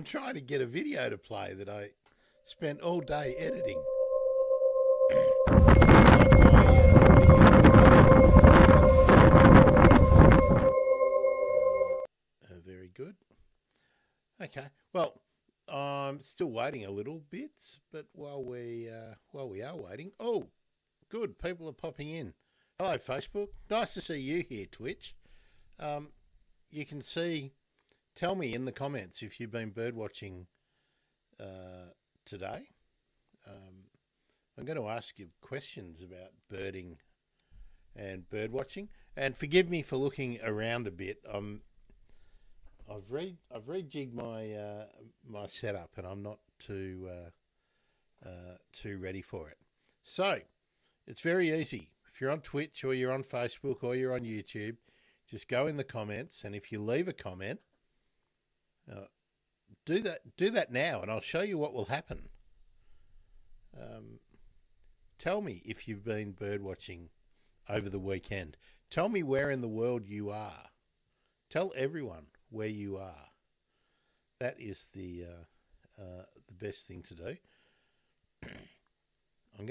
trying to get a video to play that I spent all day editing. Very good. Okay. Well, I'm still waiting a little bit, but while we are waiting, oh, good, people are popping in. Hello, Facebook. Nice to see you here, Twitch. You can see. Tell me in the comments if you've been birdwatching today. I'm going to ask you questions about birding and birdwatching, and forgive me for looking around a bit. I've rejigged my setup, and I'm not too ready for it. So it's very easy. If you're on Twitch or you're on Facebook or you're on YouTube, just go in the comments, and if you leave a comment, do that now, and I'll show you what will happen. Tell me if you've been birdwatching over the weekend. Tell me where in the world you are. Tell everyone where you are. That is the best thing to do. I'm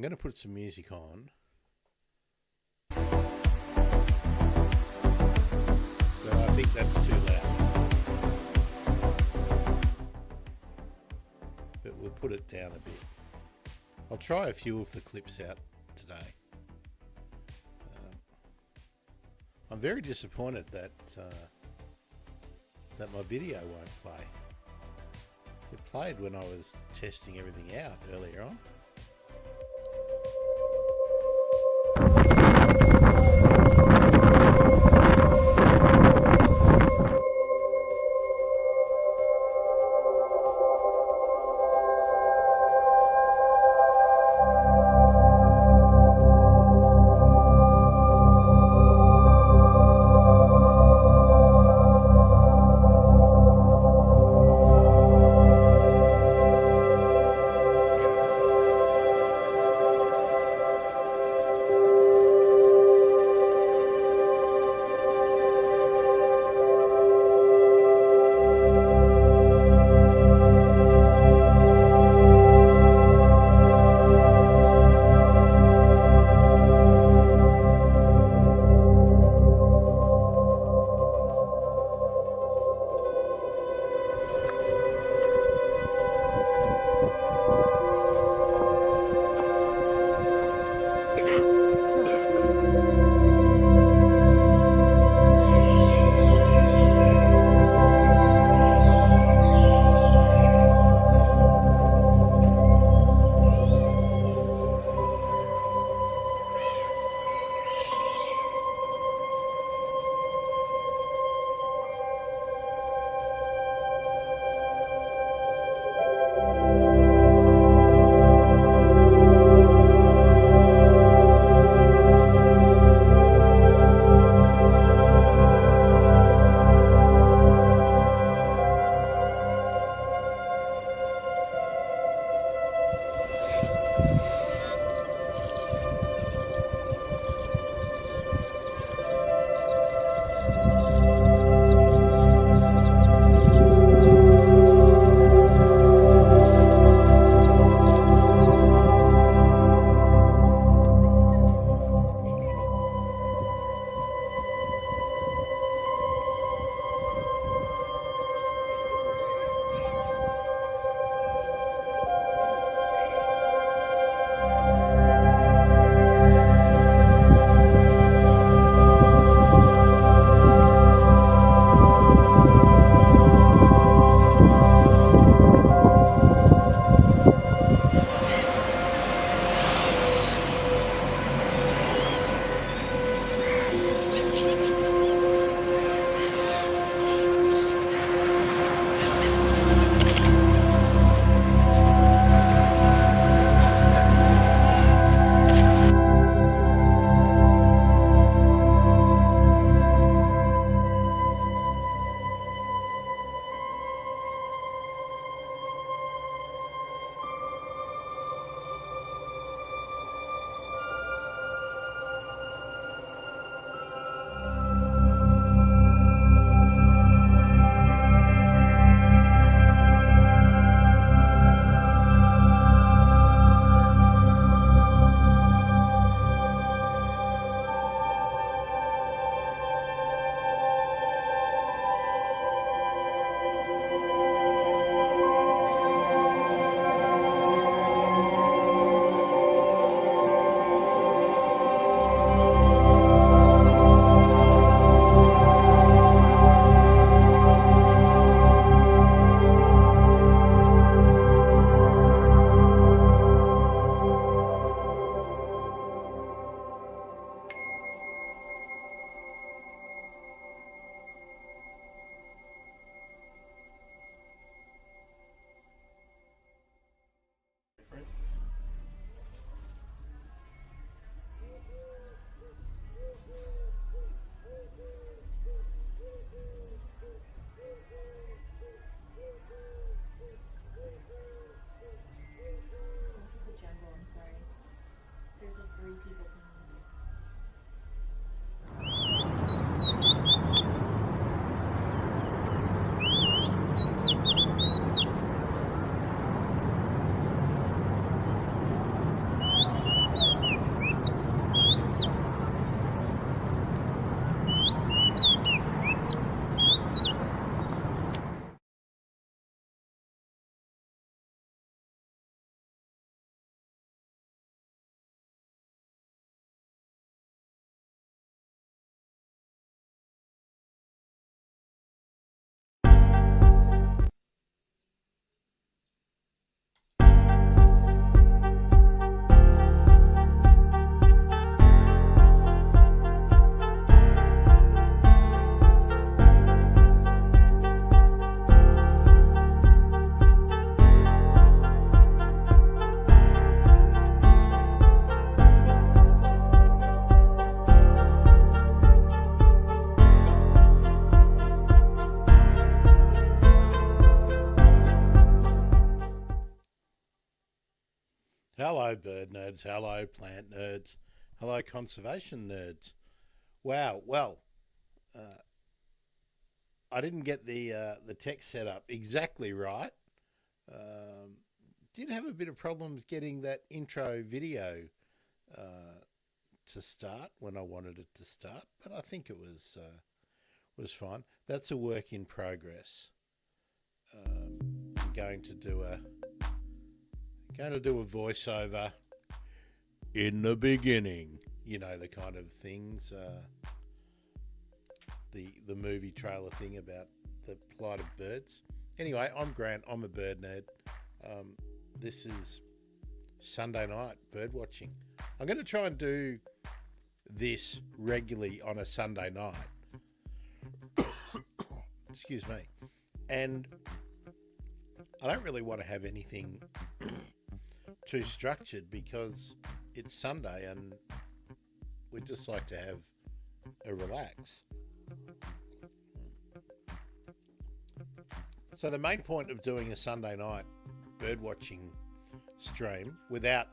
gonna put some music on. But I think that's too loud. But we'll put it down a bit. I'll try a few of the clips out today. I'm very disappointed that my video won't play. It played when I was testing everything out earlier on. Hello, bird nerds. Hello, plant nerds. Hello, conservation nerds. Wow. Well, I didn't get the text set up exactly right. Um, did have a bit of problems getting that intro video uh, to start when I wanted it to start, but I think it was fine. That's a work in progress. I'm going to do a voiceover in the beginning. You know, the kind of things, the movie trailer thing about the plight of birds. Anyway, I'm Grant. I'm a bird nerd. This is Sunday night bird watching. I'm going to try and do this regularly on a Sunday night. Excuse me. And I don't really want to have anything too structured because it's Sunday and we'd just like to have a relax. So the main point of doing a Sunday night bird watching stream without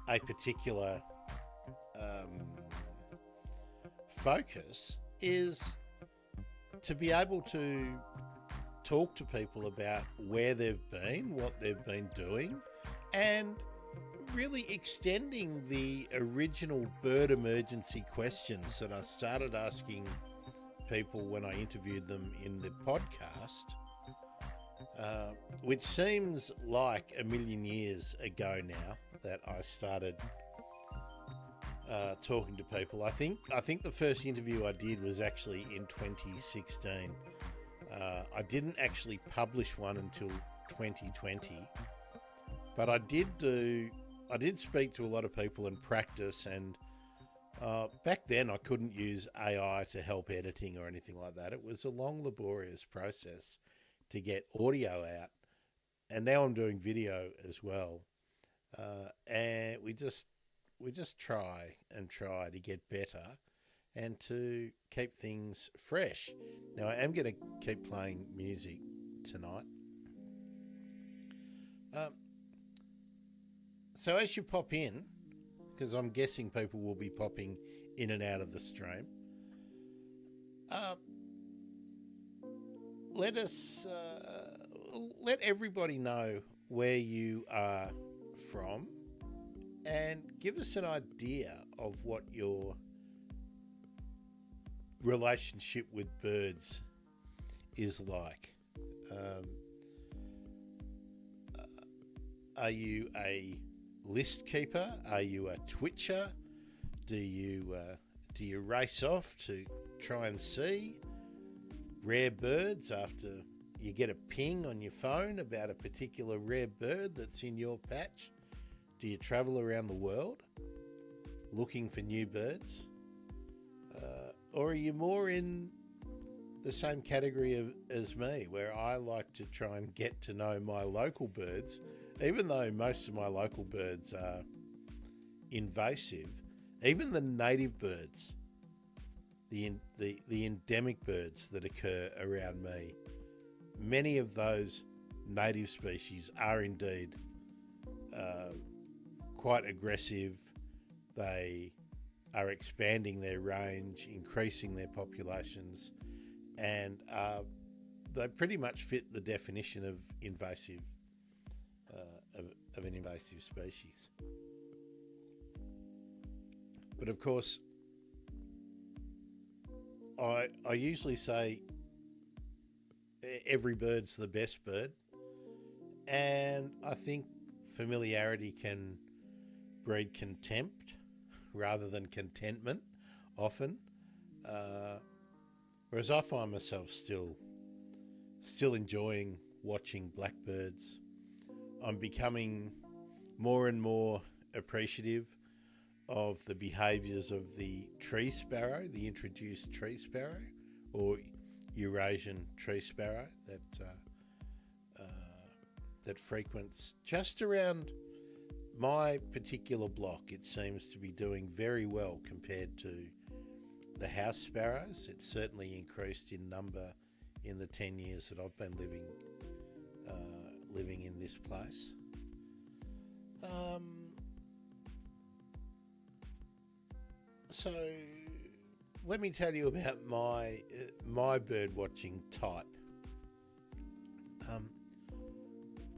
a particular focus is to be able to talk to people about where they've been, what they've been doing, and really extending the original bird emergency questions that I started asking people when I interviewed them in the podcast, which seems like a million years ago now that I started talking to people. I think the first interview I did was actually in 2016. I didn't actually publish one until 2020, but I did speak to a lot of people and practice, and back then I couldn't use AI to help editing or anything like that. It was a long, laborious process to get audio out, and now I'm doing video as well, and we just try to get better and to keep things fresh. Now, I am going to keep playing music tonight. So as you pop in, because I'm guessing people will be popping in and out of the stream, let everybody know where you are from and give us an idea of what your relationship with birds is like. Are you a list keeper? Are you a twitcher? Do you race off to try and see rare birds after you get a ping on your phone about a particular rare bird that's in your patch? Do you travel around the world looking for new birds? Or are you more in the same category as me, where I like to try and get to know my local birds, even though most of my local birds are invasive? Even the native birds, the endemic birds that occur around me, many of those native species are indeed quite aggressive. They are expanding their range, increasing their populations, and they pretty much fit the definition of invasive, of an invasive species. But of course, I usually say every bird's the best bird, and I think familiarity can breed contempt rather than contentment often, whereas I find myself still enjoying watching blackbirds. I'm becoming more and more appreciative of the behaviours of the tree sparrow, the introduced tree sparrow, or Eurasian tree sparrow that frequents just around my particular block. It seems to be doing very well compared to the house sparrows. It's certainly increased in number in the 10 years that I've been living in this place. So let me tell you about my bird watching type.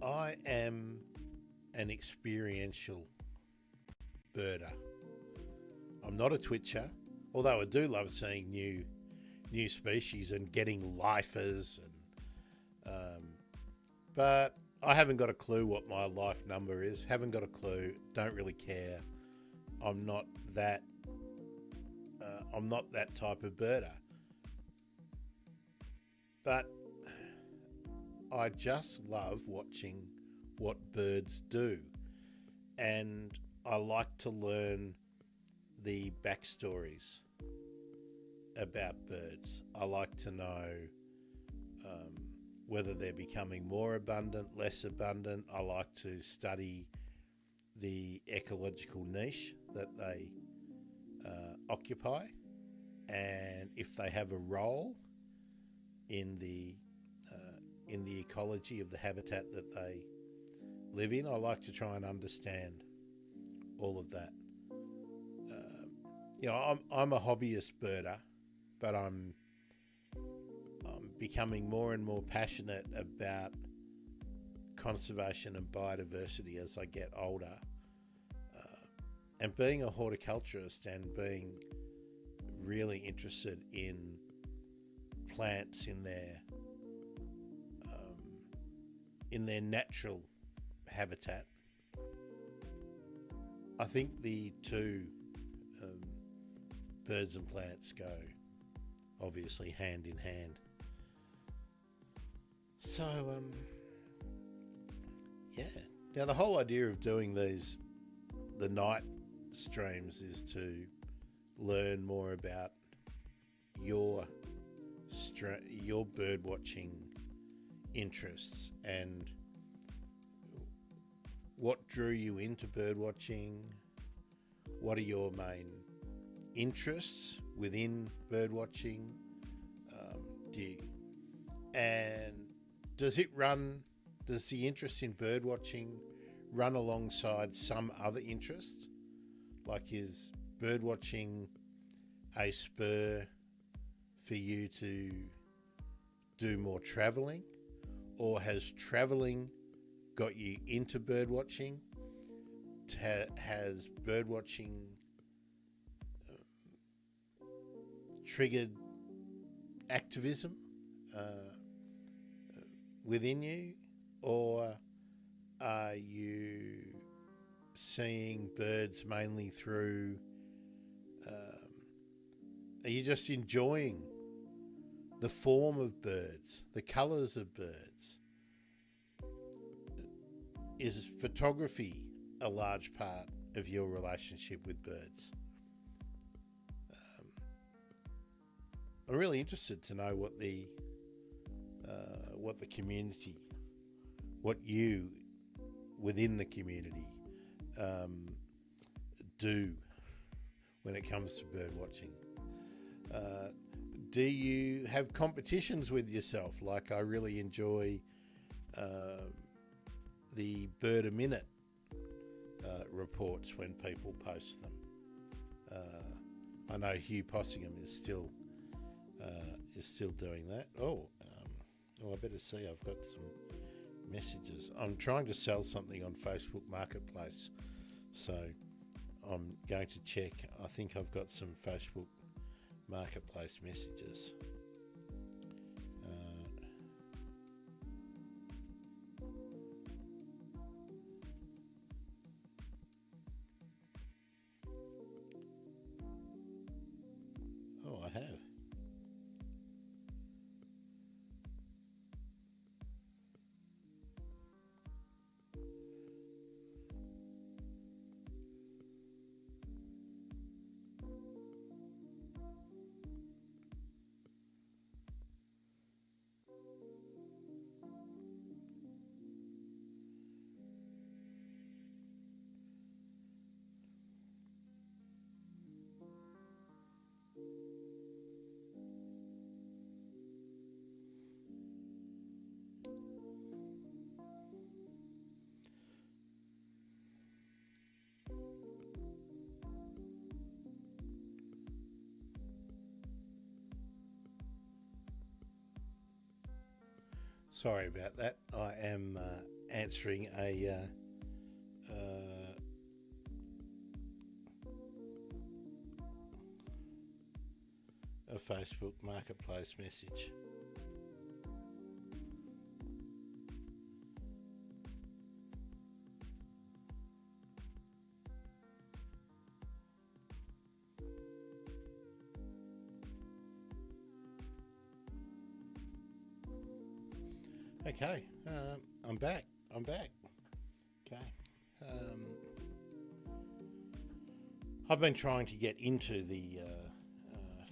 I am an experiential birder. I'm not a twitcher, although I do love seeing new species and getting lifers, but I haven't got a clue what my life number is. Haven't got a clue. Don't really care. I'm not that. I'm not that type of birder. But I just love watching what birds do, and I like to learn the backstories about birds. I like to know whether they're becoming more abundant, less abundant. I like to study the ecological niche that they occupy, and if they have a role in the ecology of the habitat that they live in. I like to try and understand all of that. I'm a hobbyist birder, but I'm becoming more and more passionate about conservation and biodiversity as I get older. And being a horticulturist and being really interested in plants in their natural habitat. I think the two birds and plants go obviously hand in hand. So now the whole idea of doing the night streams is to learn more about your bird watching interests and what drew you into bird watching. What are your main interests within bird watching? Does the interest in bird watching run alongside some other interest? Like, is bird watching a spur for you to do more travelling, or has travelling got you into bird watching? Has bird watching triggered activism within you, or are you seeing birds mainly through? Are you just enjoying the form of birds, the colours of birds? Is photography a large part of your relationship with birds? I'm really interested to know what the community, what you within the community do when it comes to bird watching. Do you have competitions with yourself? Like, I really enjoy the Bird a Minute reports when people post them. I know Hugh Possingham is still doing that. I better see. I've got some messages. I'm trying to sell something on Facebook Marketplace, so I'm going to check. I think I've got some Facebook Marketplace messages. I have. Sorry about that. I am answering a Facebook Marketplace message. Okay, I'm back. Okay. I've been trying to get into the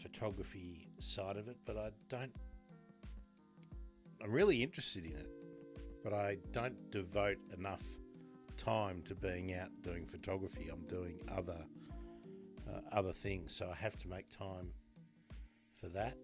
photography side of it, but I'm really interested in it, but I don't devote enough time to being out doing photography. I'm doing other things, so I have to make time for that.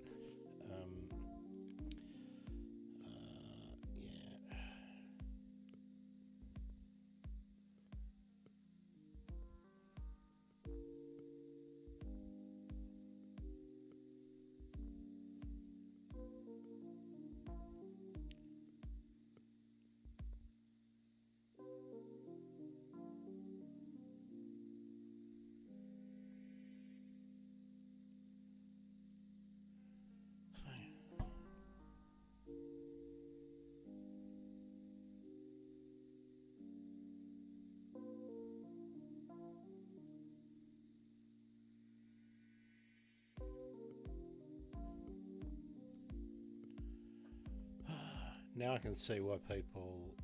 Now I can see why people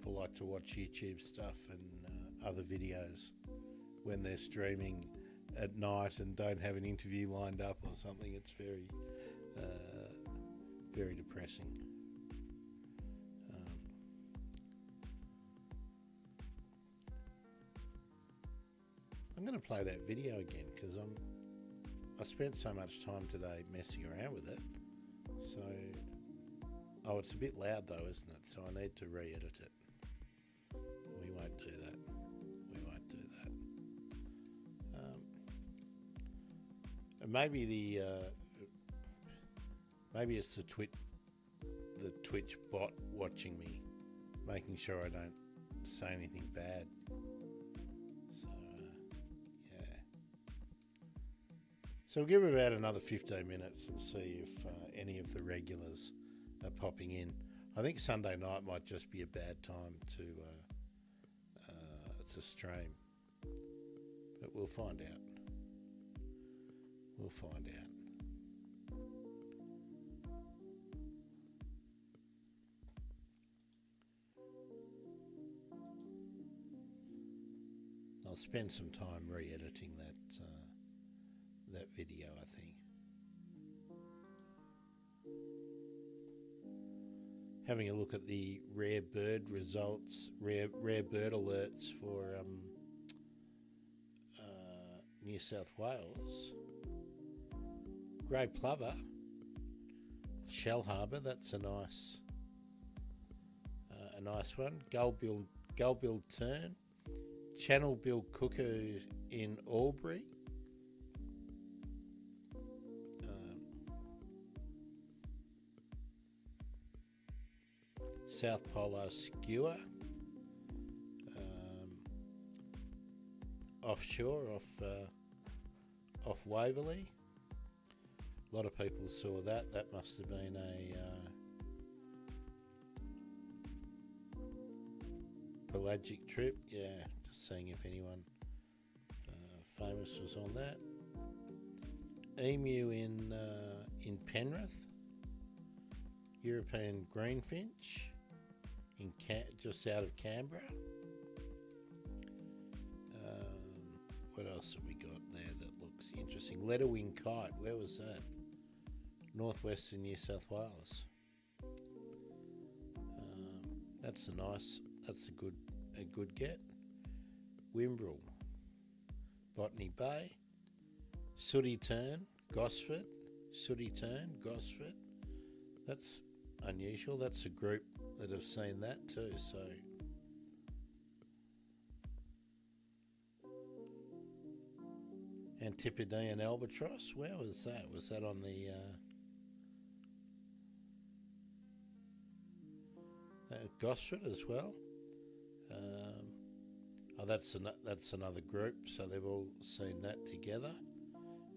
like to watch YouTube stuff and other videos when they're streaming at night and don't have an interview lined up or something. It's very depressing. I'm going to play that video again because I spent so much time today messing around with it. So, it's a bit loud though, isn't it? So I need to re-edit it. We won't do that. And maybe maybe it's the Twitch bot watching me, making sure I don't say anything bad. So we'll give it about another 15 minutes and see if any of the regulars are popping in. I think Sunday night might just be a bad time to stream, but we'll find out. I'll spend some time re-editing that video, I think. Having a look at the rare bird results, rare bird alerts for New South Wales. Grey plover, Shellharbour, that's a nice one. Gull-billed tern, channel-billed cuckoo in Albury. South Polar skewer, offshore off Waverley. A lot of people saw that. That must have been a pelagic trip. Yeah, just seeing if anyone famous was on that. Emu in Penrith. European greenfinch in just out of Canberra. What else have we got there that looks interesting? Leatherwing kite. Where was that? Northwestern New South Wales. That's a good get. Wimbrel, Botany Bay, sooty tern, Gosford. That's unusual. That's a group that have seen that too. So Antipodean albatross. Where was that? Was that on the Gosford as well? Oh, that's another group. So they've all seen that together.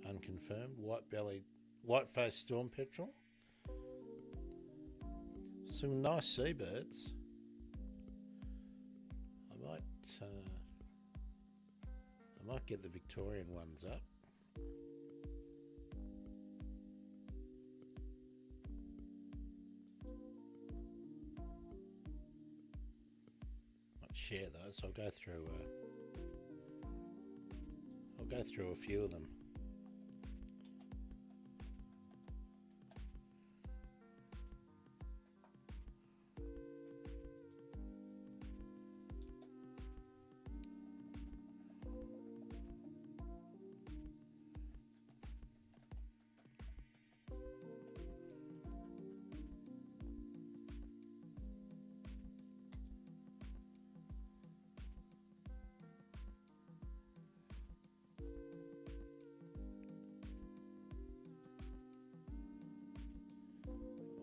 Unconfirmed. White-faced storm petrel. Some nice seabirds. I might get the Victorian ones up. Might share those. I'll go through a few of them.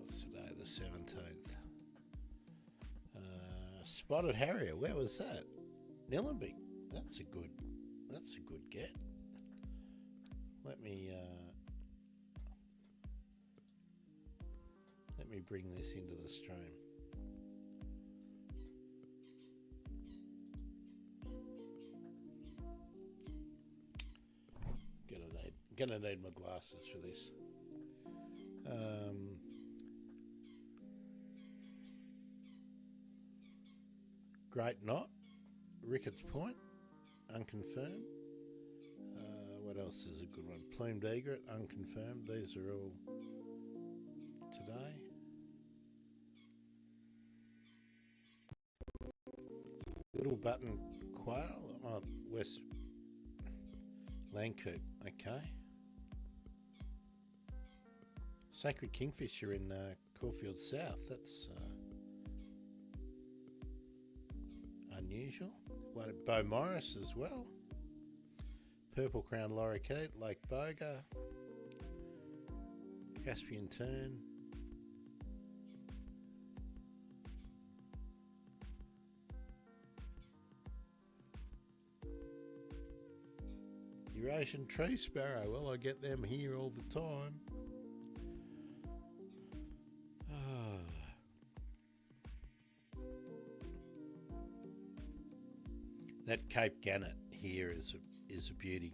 Today, the 17th. Spotted Harrier, where was that? Nillumbik. That's a good get. Let me bring this into the stream. Gonna need my glasses for this. Great Knot, Ricketts Point, unconfirmed. What else is a good one? Plumed Egret, unconfirmed. These are all today. Little Button Quail on West Landcoop, okay. Sacred Kingfisher in Caulfield South, that's unusual. One at Bow Morris as well. Purple Crown Lorikeet, Lake Boga, Caspian Tern. Eurasian Tree Sparrow, well, I get them here all the time. That Cape Gannet here is a beauty.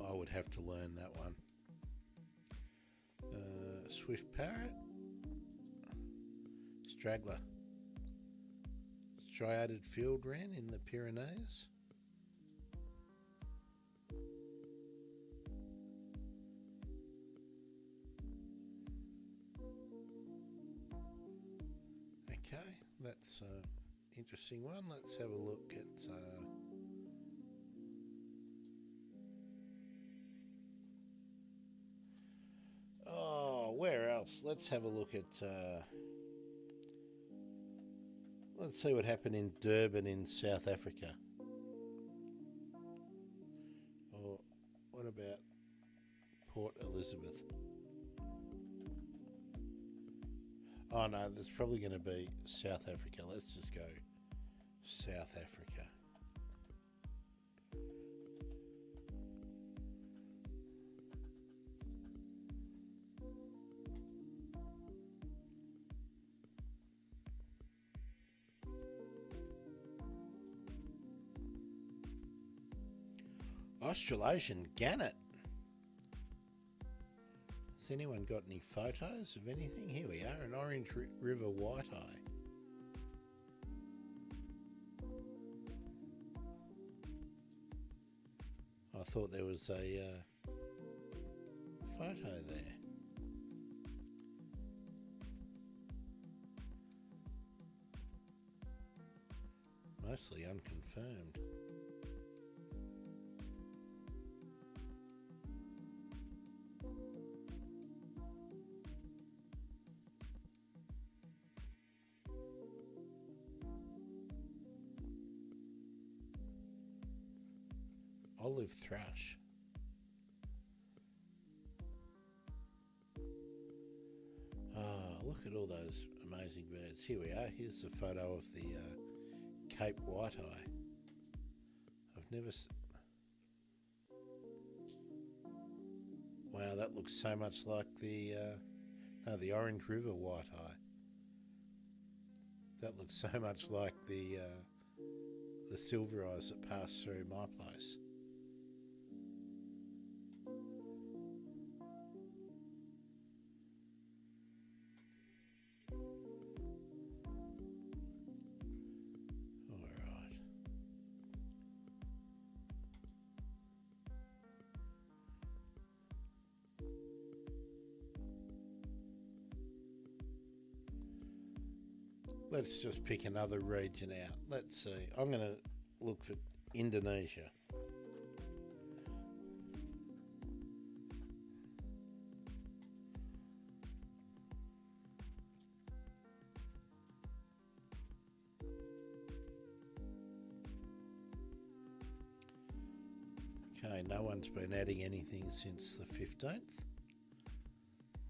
I would have to learn that one. Swift Parrot, Straggler, Striated Field Wren in the Pyrenees. Okay, that's an interesting one. Let's have a look at where else? Let's have a look at let's see what happened in Durban in South Africa. Or what about Port Elizabeth? Oh no, there's probably going to be South Africa. Let's just go South Africa. Australasian Gannet. Has anyone got any photos of anything? Here we are, an Orange River White-eye. I thought there was a photo there. Mostly unconfirmed. Olive thrush. Oh, look at all those amazing birds. Here we are. Here's a photo of the Cape White-eye. I've never... Wow, that looks so much like the Orange River white-eye. That looks so much like the silver eyes that pass through my place. Alright. Let's just pick another region out. Let's see. I'm going to look for Indonesia. Okay, no one's been adding anything since the 15th.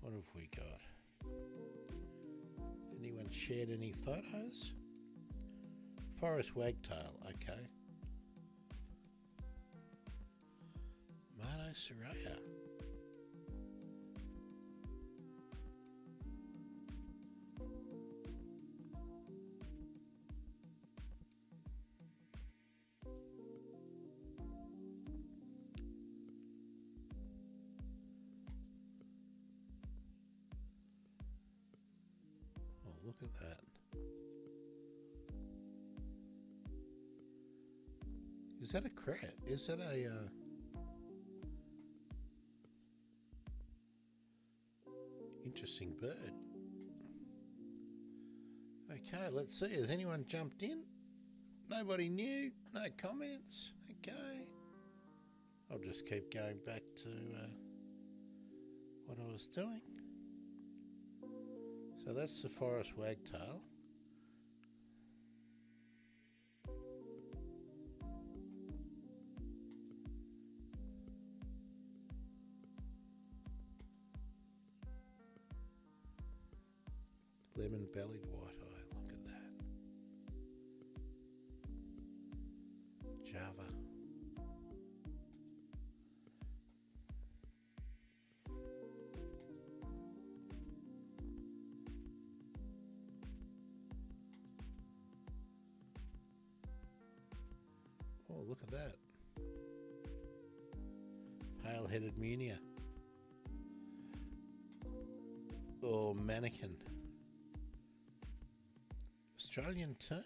What have we got? Anyone shared any photos? Forest wagtail, okay. Mardo Soraya. Oh, look at that. Is that a crab? Is that a interesting bird? Okay, let's see. Has anyone jumped in? Nobody new? No comments? Okay. I'll just keep going back to what I was doing. So that's the forest wagtail. Lemon-bellied white-eye, look at that. Java. Oh, look at that. Pale-headed Munia. Or mannequin. Australian tern.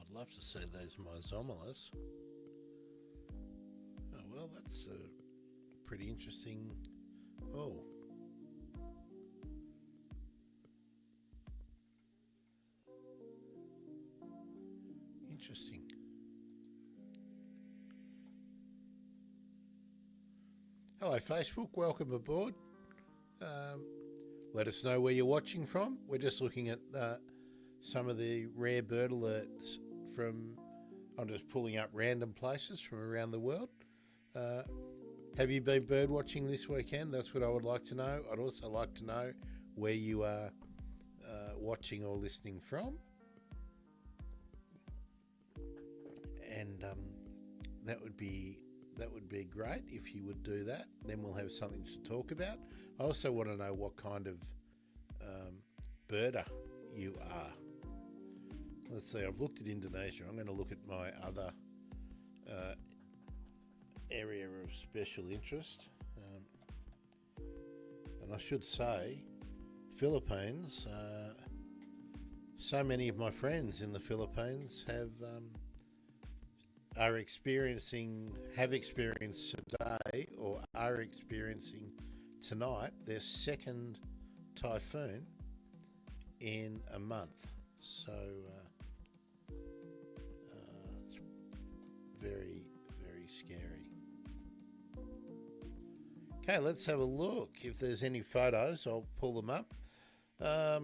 I'd love to see those Myzomylus. Oh, well, that's a pretty interesting. Oh. Interesting. Hello, Facebook. Welcome aboard. Let us know where you're watching from. We're just looking at some of the rare bird alerts from, I'm just pulling up random places from around the world. Have you been bird watching this weekend? That's what I would like to know. I'd also like to know where you are watching or listening from. And that would be great if you would do that. Then we'll have something to talk about. I also want to know what kind of birder you are. Let's see, I've looked at Indonesia. I'm going to look at my other area of special interest. And I should say, Philippines, so many of my friends in the Philippines have have experienced today or are experiencing tonight their second typhoon in a month. So it's very, very scary. Okay, let's have a look. If there's any photos, I'll pull them up. I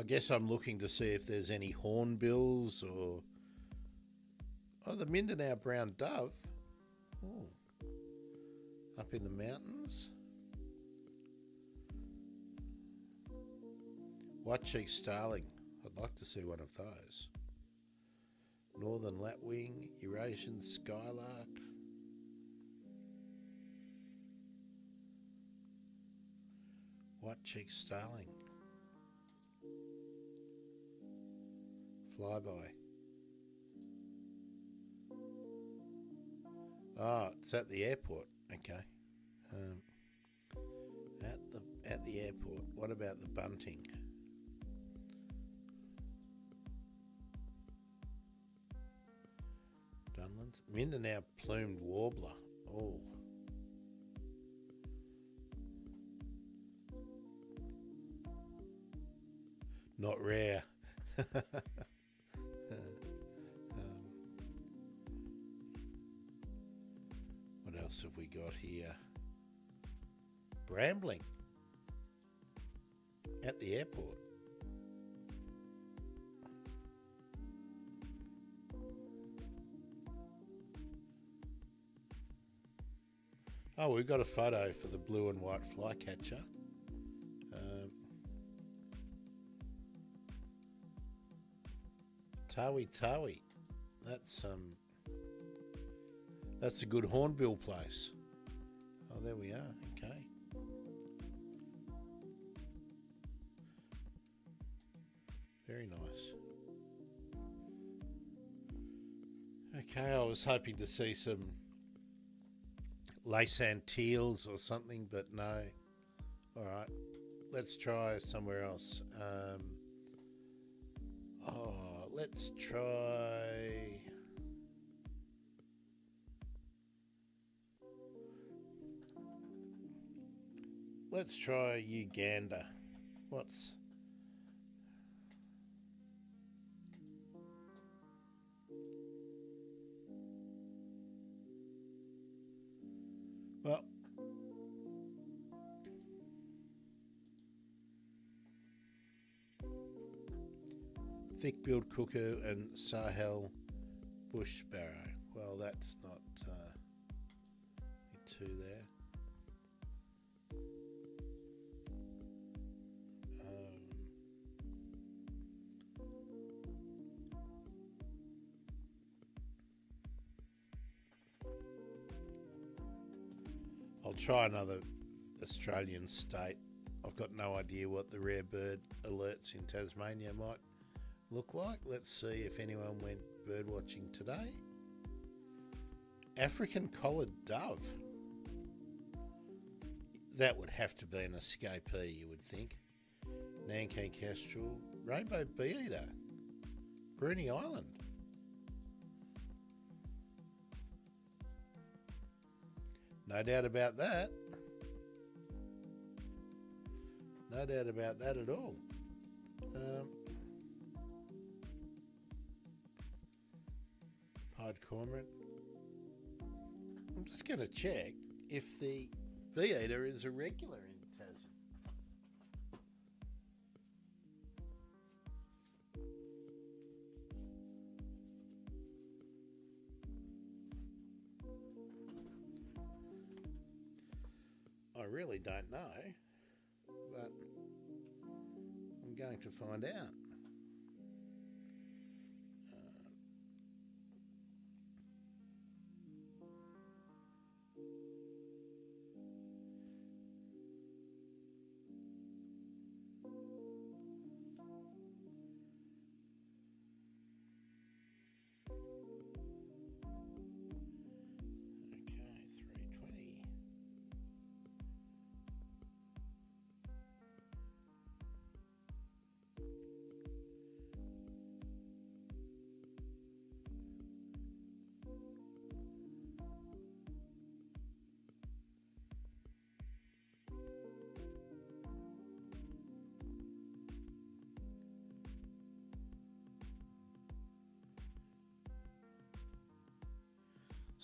guess I'm looking to see if there's any hornbills or... Oh, the Mindanao brown dove. Oh, up in the mountains. White-cheeked starling. I'd like to see one of those. Northern lapwing, Eurasian skylark. White-cheeked starling. Flyby. Oh, it's at the airport. Okay. At the airport. What about the bunting? Dunlands. Mindanao plumed warbler. Oh. Not rare. What else have we got here? Brambling at the airport. Oh, we've got a photo for the blue and white flycatcher. Tawi. That's a good hornbill place. Oh, there we are. Okay. Very nice. Okay, I was hoping to see some Laysan teals or something, but no. All right, let's try somewhere else. Let's try... Let's try Uganda. What's... Well... thick-billed cuckoo and Sahel bush sparrow. Well, that's not two there. I'll try another Australian state. I've got no idea what the rare bird alerts in Tasmania might look like. Let's see if anyone went bird watching today. African collared dove. That would have to be an escapee, you would think. Nanking kestrel, rainbow bee-eater, Bruny Island. No doubt about that. No doubt about that at all. Pied cormorant. I'm just going to check if the bee-eater is a regular in Tassie. I really don't know, but I'm going to find out.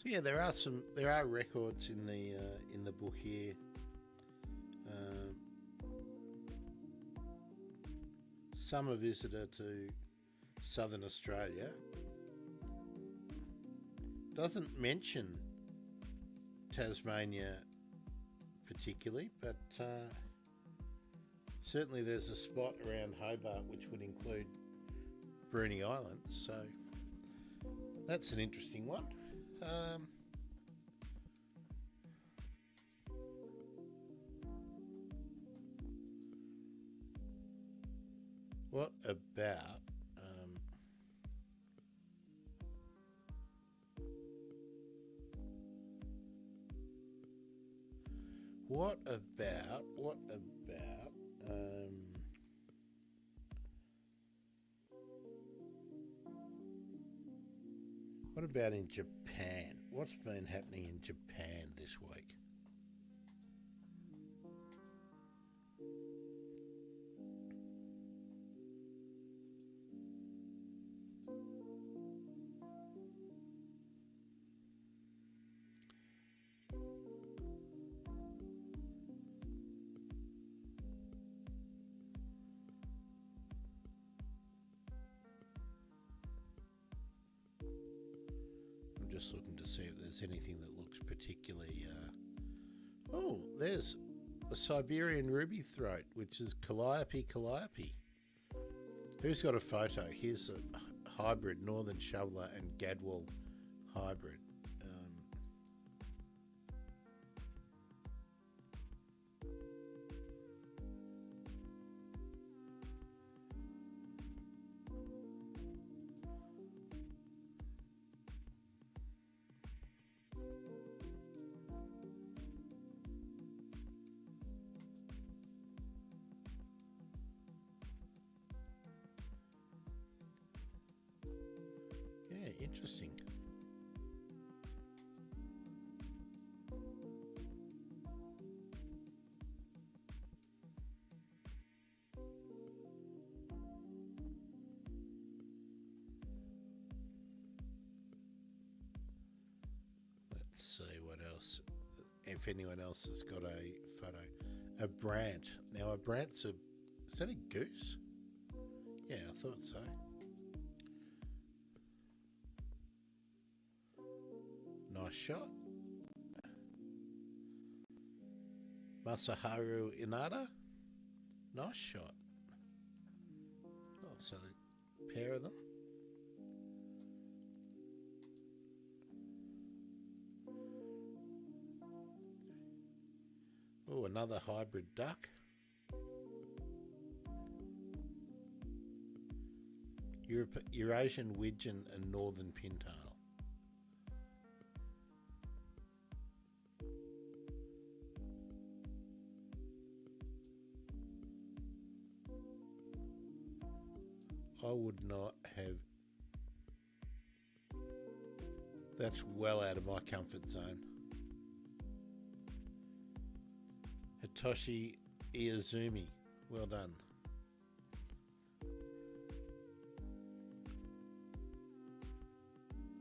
yeah, there are records in the book here. Um, Summer visitor to southern Australia. Doesn't mention Tasmania particularly, but certainly there's a spot around Hobart which would include Bruny Island, so that's an interesting one. What about what about in Japan? What's been happening in Japan this week? Just looking to see if there's anything that looks particularly. Oh, there's the Siberian ruby throat, which is Calliope calliope. Who's got a photo? Here's a hybrid, northern shoveler and gadwall hybrid. Yeah, interesting. Let's see what else. If anyone else has got a photo. A brant. Now a brant's is that a goose? Yeah, I thought so. Nice shot. Masaharu Inada. Nice shot. Oh, so the pair of them. Oh, another hybrid duck. Eurasian widgeon and northern pintail. I would not have. That's well out of my comfort zone. Hitoshi Iizumi, well done.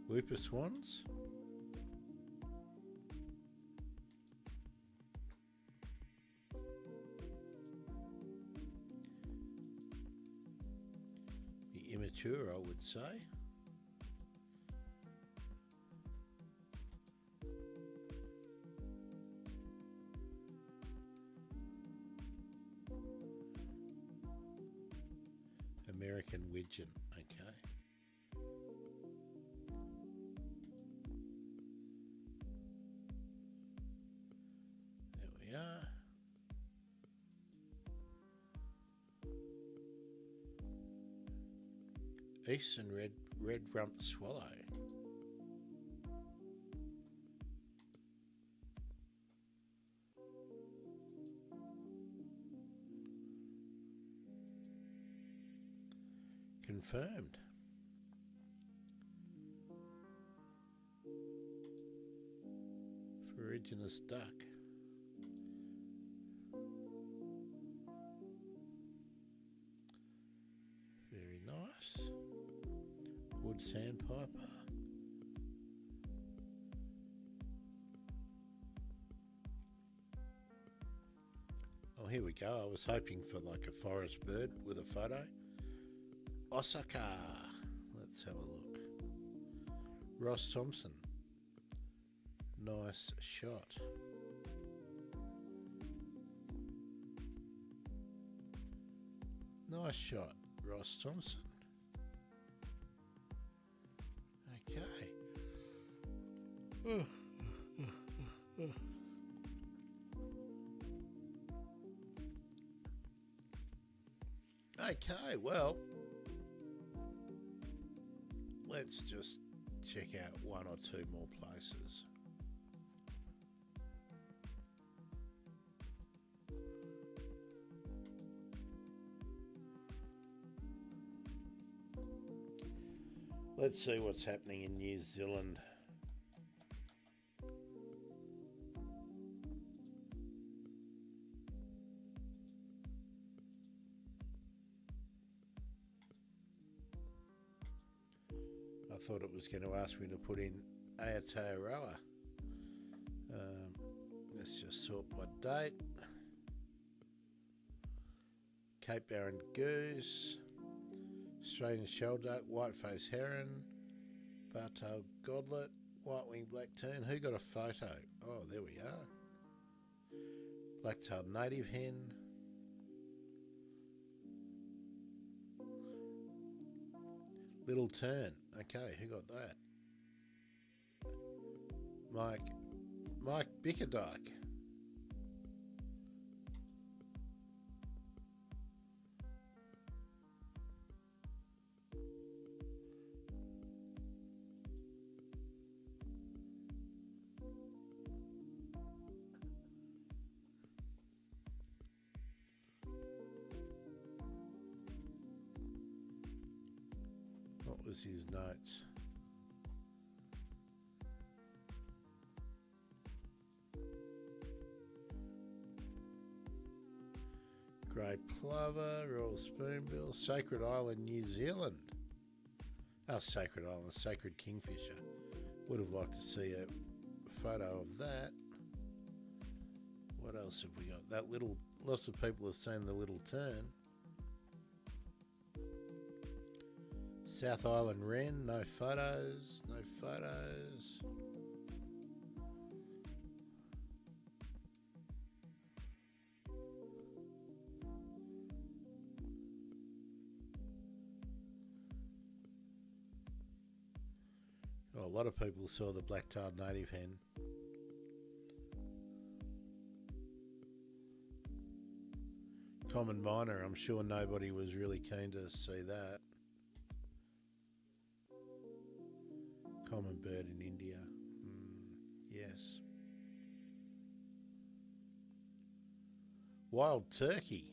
Whooper swans. The immature, I would say. American widgeon, okay. There we are. Eastern red-rumped swallow. Confirmed. Ferruginous duck. Very nice. Wood sandpiper. here we go. I was hoping for like a forest bird with a photo. Osaka. Let's have a look. Ross Thompson. Nice shot. Nice shot, Ross Thompson. Okay. Okay, well, let's just check out one or two more places. Let's see what's happening in New Zealand. I thought it was going to ask me to put in Aotearoa. Let's just sort by date. Cape Barren goose, Australian shellduck, white-faced heron, bar-tailed godlet, white-winged black tern. Who got a photo? Oh, there we are. Black-tailed native hen. Little tern. Okay, who got that? Mike Bickerdike. What was his notes? Grey plover, royal spoonbill, Sacred Island, New Zealand. Oh, Sacred Island, Sacred Kingfisher. Would have liked to see a photo of that. What else have we got? That little, lots of people have seen the little tern. South Island wren, no photos, no photos. Oh, a lot of people saw the black-tailed native hen. Common myna, I'm sure nobody was really keen to see that. Common bird in India. Yes. Wild turkey.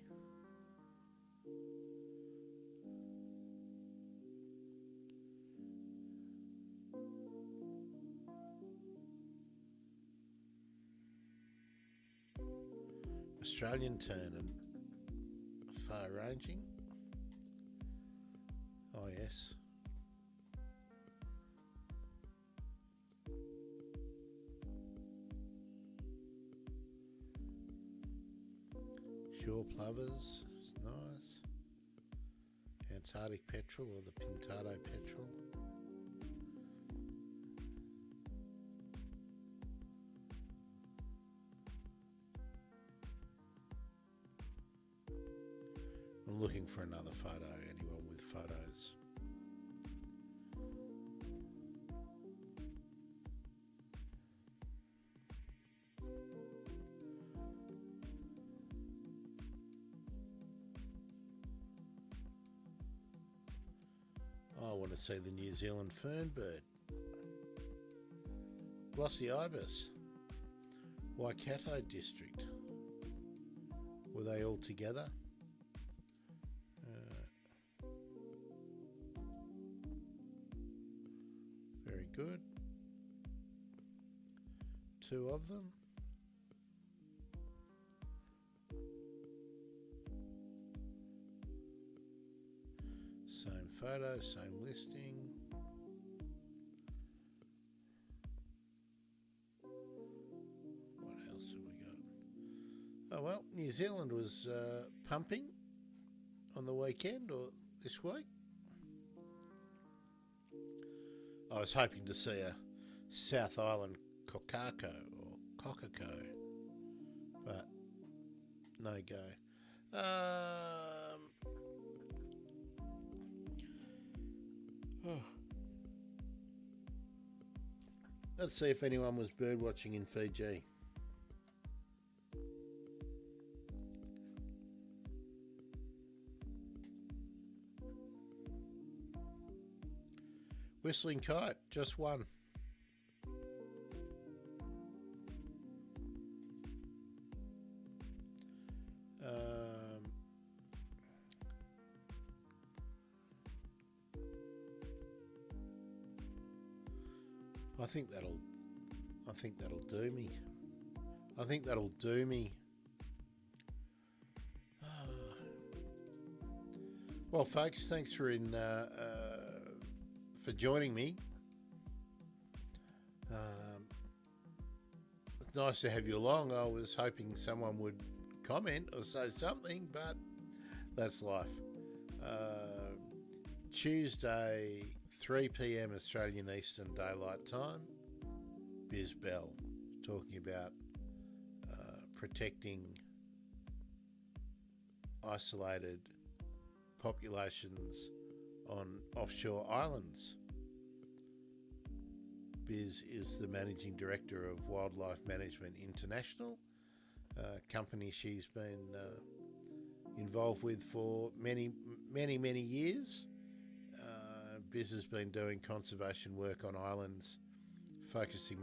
Australian tern and far ranging. Oh yes. Shore plovers, it's nice. Antarctic petrel or the pintado petrel. I'm looking for another photo, anyone with photos. I want to see the New Zealand fernbird. Glossy ibis. Waikato district. Were they all together? Very good. Two of them. Same photo, same listing. What else have we got? Oh well, New Zealand was pumping on the weekend or this week. I was hoping to see a South Island Kokako or Kokako, but no go. Let's see if anyone was birdwatching in Fiji. Whistling kite, just one. I think that'll do me. I think that'll do me. Well, folks, thanks for joining me. It's nice to have you along. I was hoping someone would comment or say something, but that's life. Tuesday, 3 p.m. Australian Eastern Daylight Time, Biz Bell talking about protecting isolated populations on offshore islands. Biz is the managing director of Wildlife Management International, a company she's been involved with for many years. Biz has been doing conservation work on islands, focusing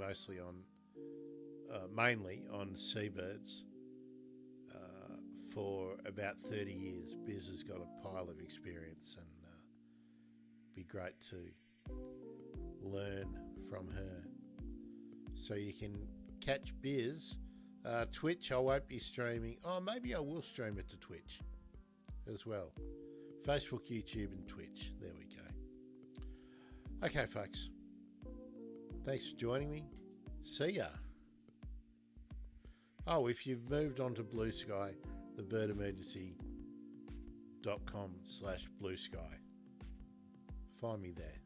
mainly on seabirds for about 30 years. Biz has got a pile of experience, and be great to learn from her. So you can catch Biz. Twitch, I won't be streaming. Oh, maybe I will stream it to Twitch as well. Facebook, YouTube, and Twitch. There we go. Okay, folks. Thanks for joining me. See ya. Oh, if you've moved on to Blue Sky, thebirdemergency.com/Blue Sky. Find me there.